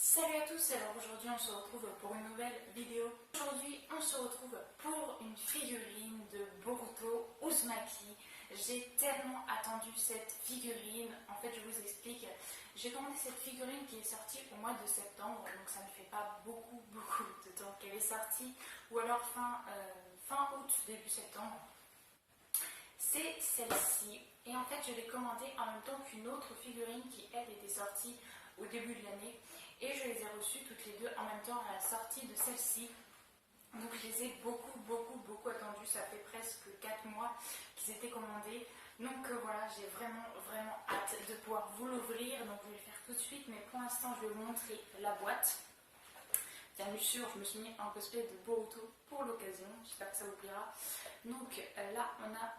Salut à tous, alors aujourd'hui on se retrouve pour une nouvelle vidéo. Aujourd'hui on se retrouve pour une figurine de Boruto Uzumaki. J'ai tellement attendu cette figurine, en fait je vous explique. J'ai commandé cette figurine qui est sortie au mois de septembre, donc ça ne fait pas beaucoup de temps qu'elle est sortie, ou alors fin août, début septembre. C'est celle-ci, et en fait je l'ai commandée en même temps qu'une autre figurine qui elle était sortie au début de l'année. Et je les ai reçues toutes les deux en même temps à la sortie de celle-ci. Donc je les ai beaucoup attendues. Ça fait presque 4 mois qu'ils étaient commandés. Donc voilà, j'ai vraiment hâte de pouvoir vous l'ouvrir. Donc je vais le faire tout de suite. Mais pour l'instant, je vais vous montrer la boîte. Bien sûr, je me suis mis en cosplay de Boruto pour l'occasion. J'espère que ça vous plaira. Donc là, on a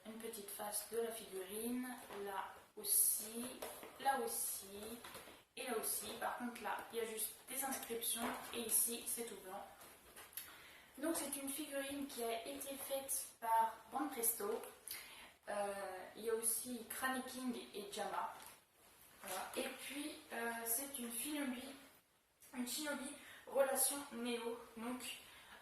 une petite face de la figurine. Là aussi. Et là aussi, par contre là, il y a juste des inscriptions et ici c'est tout blanc. Donc c'est une figurine qui a été faite par Banpresto. Il y a aussi Granny King et Jama. Voilà. Et puis c'est une Shinobi relation Néo. Donc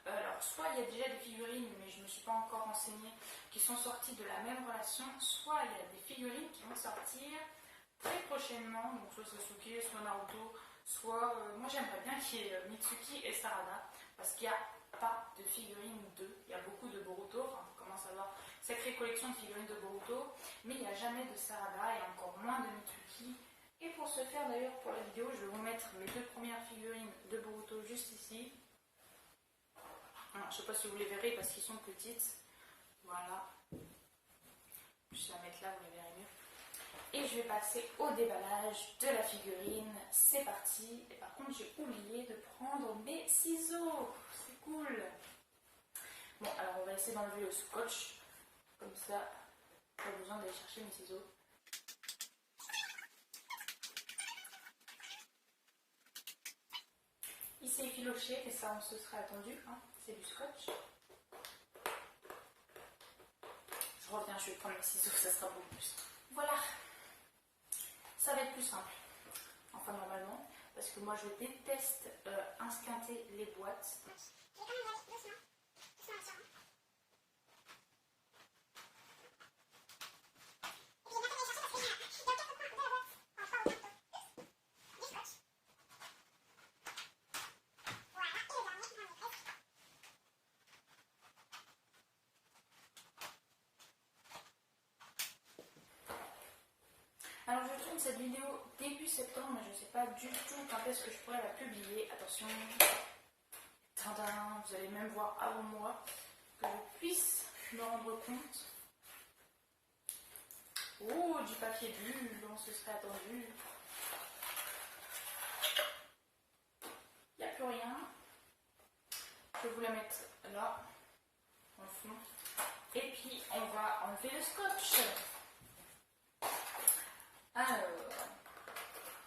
alors soit il y a déjà des figurines, mais je ne me suis pas encore renseignée, qui sont sorties de la même relation, soit il y a des figurines qui vont sortir très prochainement, donc soit Sasuke, soit Naruto, soit... moi j'aimerais bien qu'il y ait Mitsuki et Sarada, parce qu'il n'y a pas de figurines d'eux, il y a beaucoup de Boruto, enfin on commence à avoir une sacrée collection de figurines de Boruto, mais il n'y a jamais de Sarada et encore moins de Mitsuki. Et pour ce faire d'ailleurs, pour la vidéo, je vais vous mettre mes deux premières figurines de Boruto juste ici. Alors, je ne sais pas si vous les verrez parce qu'ils sont petites, voilà. Je vais la mettre là, vous les verrez mieux. Et je vais passer au déballage de la figurine. C'est parti. Et par contre, j'ai oublié de prendre mes ciseaux. C'est cool. Bon, alors on va essayer d'enlever le scotch. Comme ça, pas besoin d'aller chercher mes ciseaux. Il s'est effiloché, et ça on se serait attendu. Hein. C'est du scotch. Je reviens, je vais prendre mes ciseaux, ça sera beaucoup plus. Voilà. Ça va être plus simple, enfin normalement, parce que moi je déteste insquinter les boîtes. Alors je tourne cette vidéo début septembre, mais je ne sais pas du tout quand est-ce que je pourrais la publier. Attention, tadam, vous allez même voir avant moi, que je puisse me rendre compte. Oh, du papier bulle, on se serait attendu. Il n'y a plus rien. Je vais vous la mettre là, en fond. Et puis on va enlever le scotch. Alors,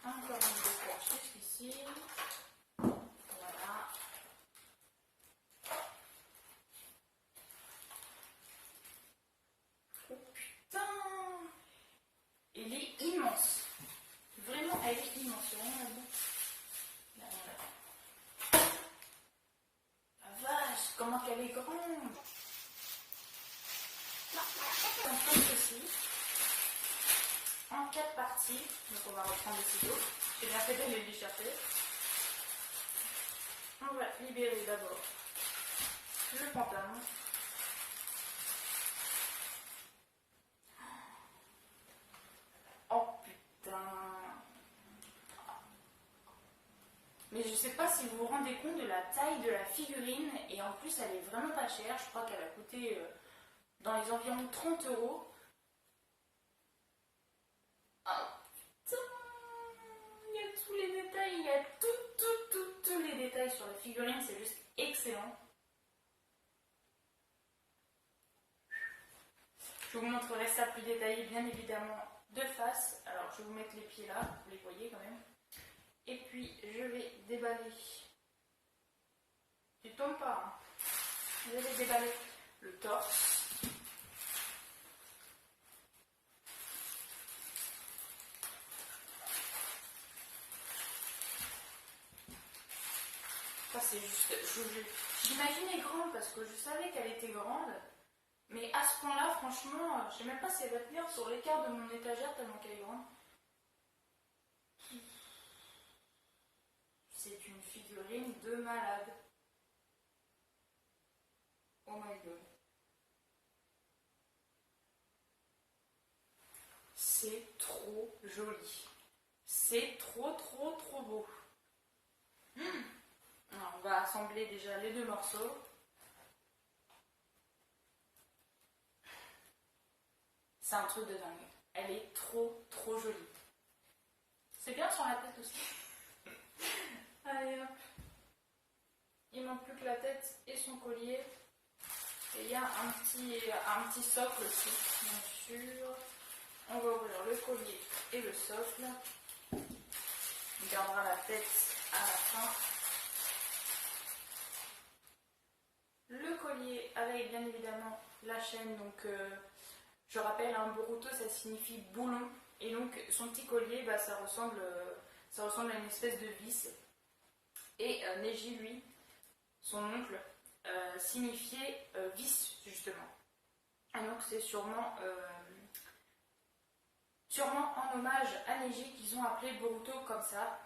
encore une décoration jusqu'ici. Voilà. Oh putain! Elle est immense. Vraiment, elle est immense. C'est vraiment là. La vache, comment qu'elle est grande! Comme ceci. En 4 parties, donc on va reprendre les ciseaux. J'ai bien fait d'aller les chercher. On va libérer d'abord le pantalon. Oh putain! Mais je sais pas si vous vous rendez compte de la taille de la figurine, et en plus elle est vraiment pas chère. Je crois qu'elle a coûté dans les environs 30 €. Il y a tous les détails sur la figurine, c'est juste excellent. Je vous montrerai ça plus détaillé, bien évidemment, de face. Alors, je vais vous mettre les pieds là, vous les voyez quand même. Et puis, je vais déballer. Tu tombes pas, hein. Je vais déballer le torse. c'est juste... J'imaginais grande parce que je savais qu'elle était grande. Mais à ce point-là, franchement, je sais même pas si elle va tenir sur l'écart de mon étagère tellement qu'elle est grande. C'est une figurine de malade. Oh my god. C'est trop joli. C'est trop beau. Alors, on va assembler déjà les deux morceaux. C'est un truc de dingue. Elle est trop jolie. C'est bien sur la tête aussi. Allez hop. Il manque plus que la tête et son collier. Et il y a un petit socle aussi, bien sûr. On va ouvrir le collier et le socle. On gardera la tête à la fin. Le collier avec bien évidemment la chaîne. Donc je rappelle, un Boruto ça signifie boulon. Et donc son petit collier, bah, ça ressemble à une espèce de vis. Et Neji, lui, son oncle, signifiait vis justement. Et donc c'est sûrement en hommage à Neji qu'ils ont appelé Boruto comme ça.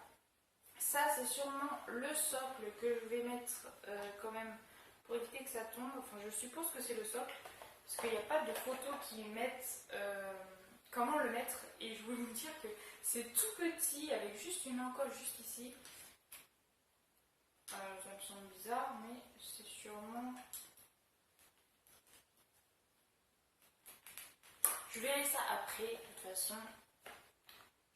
Ça c'est sûrement le socle que je vais mettre quand même pour éviter que ça tombe. Enfin je suppose que c'est le socle parce qu'il n'y a pas de photo qui mettent comment le mettre. Et je voulais vous dire que c'est tout petit avec juste une encoche juste ici. Ça me semble bizarre mais c'est sûrement... Je verrai ça après, de toute façon.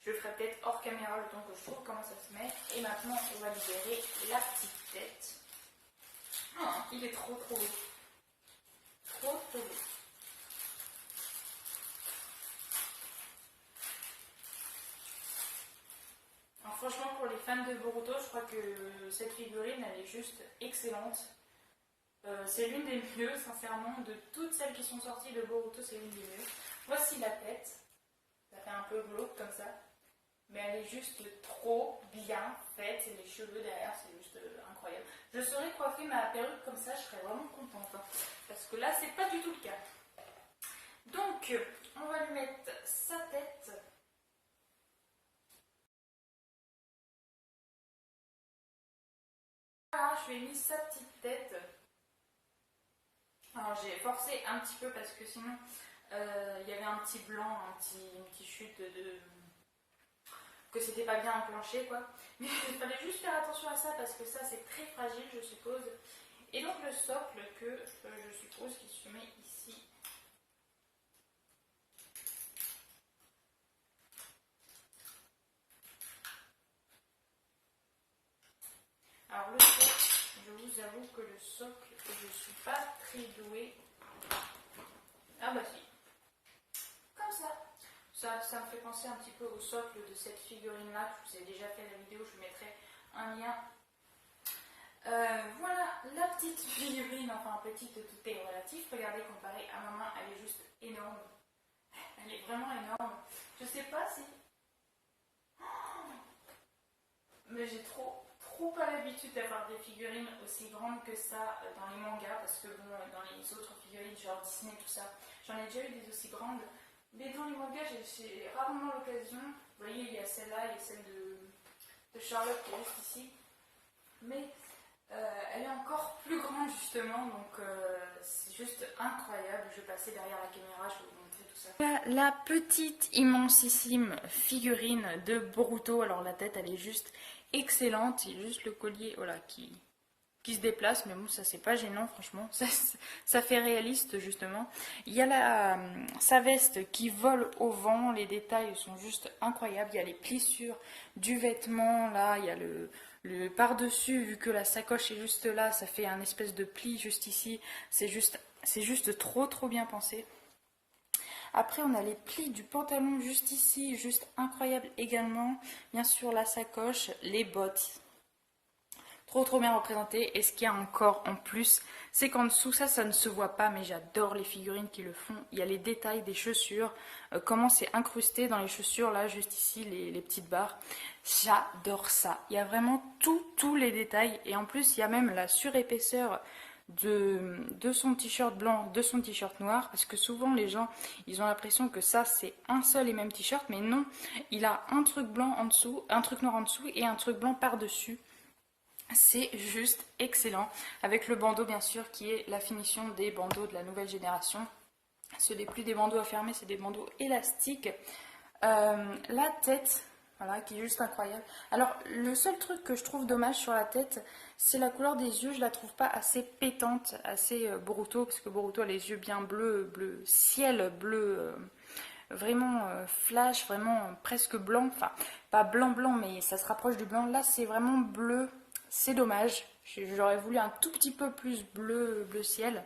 Je le ferai peut-être hors caméra le temps que je trouve comment ça se met. Et maintenant, on va libérer la petite tête. Oh, il est trop beau. Trop beau. Alors, franchement, pour les fans de Boruto, je crois que cette figurine, elle est juste excellente. C'est l'une des mieux, sincèrement, de toutes celles qui sont sorties de Boruto, c'est l'une des mieux. Voici la tête. Ça fait un peu glauque comme ça. Mais elle est juste trop bien faite. Et les cheveux derrière, c'est juste incroyable. Je saurais coiffer ma perruque comme ça, je serais vraiment contente. Hein, parce que là, c'est pas du tout le cas. Donc, on va lui mettre sa tête. Voilà, je lui ai mis sa petite tête. Alors, j'ai forcé un petit peu parce que sinon... il y avait un petit blanc, une petite chute de... que c'était pas bien enclenché quoi. Mais il fallait juste faire attention à ça parce que ça c'est très fragile je suppose. Et donc le socle que je suppose qu'il se met ici. Alors le socle, je vous avoue que le socle, je suis pas très douée. Ah bah si. Ça me fait penser un petit peu au socle de cette figurine-là. Je vous ai déjà fait la vidéo, je vous mettrai un lien. Voilà la petite figurine, enfin petite, tout est relatif. Regardez, comparé à ma main, elle est juste énorme. Elle est vraiment énorme. Je sais pas si... Mais j'ai trop pas l'habitude d'avoir des figurines aussi grandes que ça dans les mangas. Parce que bon, dans les autres figurines, genre Disney, tout ça, j'en ai déjà eu des aussi grandes. Mais dans les mangas, j'ai rarement l'occasion. Vous voyez, il y a celle-là, il y a celle de Charlotte qui est juste ici. Mais elle est encore plus grande justement, donc c'est juste incroyable. Je vais passer derrière la caméra, je vais vous montrer tout ça. Voilà la petite immensissime figurine de Boruto. Alors la tête, elle est juste excellente. Il y a juste le collier voilà, qui se déplace, mais bon ça c'est pas gênant franchement, ça fait réaliste justement. Il y a sa veste qui vole au vent, les détails sont juste incroyables, il y a les plissures du vêtement, là il y a le par-dessus, vu que la sacoche est juste là, ça fait un espèce de pli juste ici, c'est juste trop bien pensé. Après on a les plis du pantalon juste ici, juste incroyable également, bien sûr la sacoche, les bottes. trop bien représenté. Et ce qu'il y a encore en plus, c'est qu'en dessous, ça ne se voit pas, mais j'adore les figurines qui le font. Il y a les détails des chaussures, comment c'est incrusté dans les chaussures, là, juste ici, les petites barres. J'adore ça. Il y a vraiment tous les détails. Et en plus, il y a même la surépaisseur de son t-shirt blanc, de son t-shirt noir, parce que souvent les gens ils ont l'impression que ça c'est un seul et même t-shirt, mais non, il a un truc blanc en dessous, un truc noir en dessous et un truc blanc par dessus. C'est juste excellent, avec le bandeau bien sûr qui est la finition des bandeaux de la nouvelle génération. Ce n'est plus des bandeaux à fermer, c'est des bandeaux élastiques. La tête, voilà, qui est juste incroyable. Alors, le seul truc que je trouve dommage sur la tête, c'est la couleur des yeux. Je la trouve pas assez pétante, assez Boruto, parce que Boruto a les yeux bien bleus, bleu ciel, bleu vraiment flash, vraiment presque blanc. Enfin, pas blanc, mais ça se rapproche du blanc. Là, c'est vraiment bleu. C'est dommage. J'aurais voulu un tout petit peu plus bleu ciel.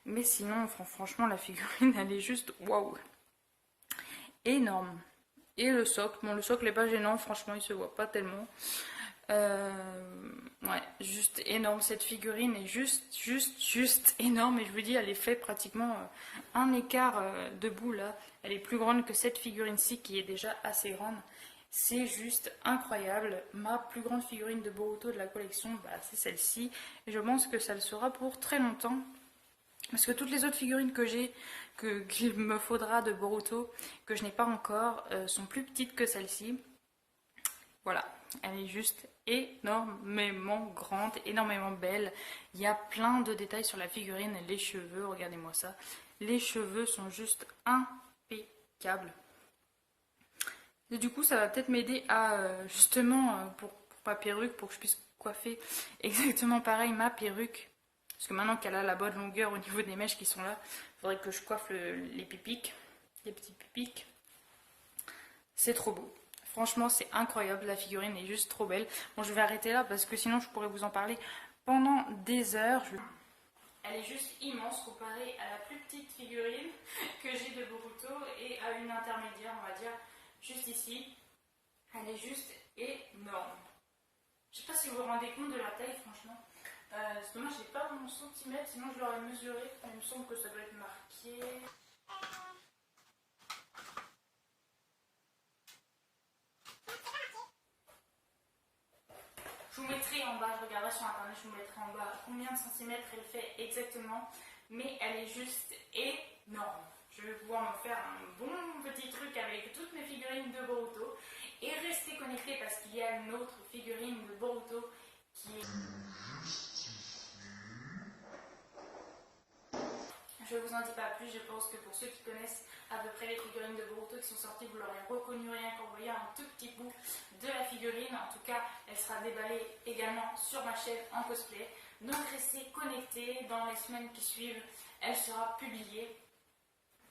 Mais sinon, franchement, la figurine, elle est juste waouh. Énorme. Et le socle, bon le socle n'est pas gênant, franchement il se voit pas tellement. Ouais, juste énorme, cette figurine est juste énorme. Et je vous dis, elle est fait pratiquement un écart debout là. Elle est plus grande que cette figurine-ci qui est déjà assez grande. C'est juste incroyable. Ma plus grande figurine de Boruto de la collection, bah, c'est celle-ci. Et je pense que ça le sera pour très longtemps. Parce que toutes les autres figurines que j'ai, qu'il me faudra de Boruto, que je n'ai pas encore, sont plus petites que celle-ci. Voilà, elle est juste énormément grande, énormément belle. Il y a plein de détails sur la figurine. Les cheveux, regardez-moi ça. Les cheveux sont juste impeccables. Et du coup, ça va peut-être m'aider à, justement, pour ma perruque, pour que je puisse coiffer exactement pareil ma perruque. Parce que maintenant qu'elle a la bonne longueur au niveau des mèches qui sont là, il faudrait que je coiffe les pipiques, les petits pipiques. C'est trop beau. Franchement, c'est incroyable. La figurine est juste trop belle. Bon, je vais arrêter là parce que sinon, je pourrais vous en parler pendant des heures. Elle est juste immense comparée à la plus petite figurine que j'ai de Boruto et à une intermédiaire, on va dire, juste ici. Elle est juste énorme. Je sais pas si vous vous rendez compte de la taille, franchement. C'est dommage, j'ai pas mon centimètre, sinon je l'aurais mesuré. Il me semble que ça doit être marqué. Je vous mettrai en bas, je regarderai sur internet, je vous mettrai en bas combien de centimètres elle fait exactement. Mais elle est juste énorme. Je vais pouvoir me faire un bon petit truc avec toutes mes figurines de Boruto. Et restez connectés parce qu'il y a une autre figurine de Boruto qui est... Je ne vous en dis pas plus, je pense que pour ceux qui connaissent à peu près les figurines de Boruto qui sont sorties, vous l'aurez reconnu rien qu'en voyant un tout petit bout de la figurine. En tout cas, elle sera déballée également sur ma chaîne en cosplay. Donc restez connectés, dans les semaines qui suivent, elle sera publiée.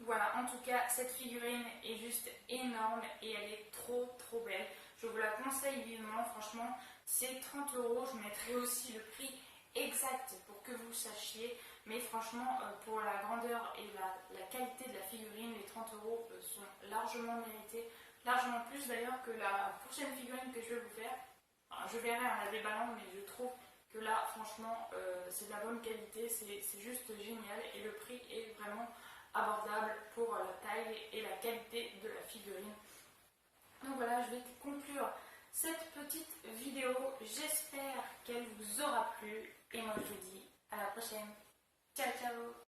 Voilà, en tout cas, cette figurine est juste énorme et elle est trop belle. Je vous la conseille vivement, franchement, c'est 30 €. Je mettrai aussi le prix exact pour que vous sachiez. Mais franchement, pour la grandeur et la qualité de la figurine, les 30 € sont largement mérités. Largement plus d'ailleurs que la prochaine figurine que je vais vous faire. Alors, je verrai en la déballant, mais je trouve que là, franchement, c'est de la bonne qualité. C'est juste génial et le prix est vraiment abordable pour la taille et la qualité de la figurine. Donc voilà, je vais conclure cette petite vidéo. J'espère qu'elle vous aura plu et moi je vous dis à la prochaine. Ciao ciao.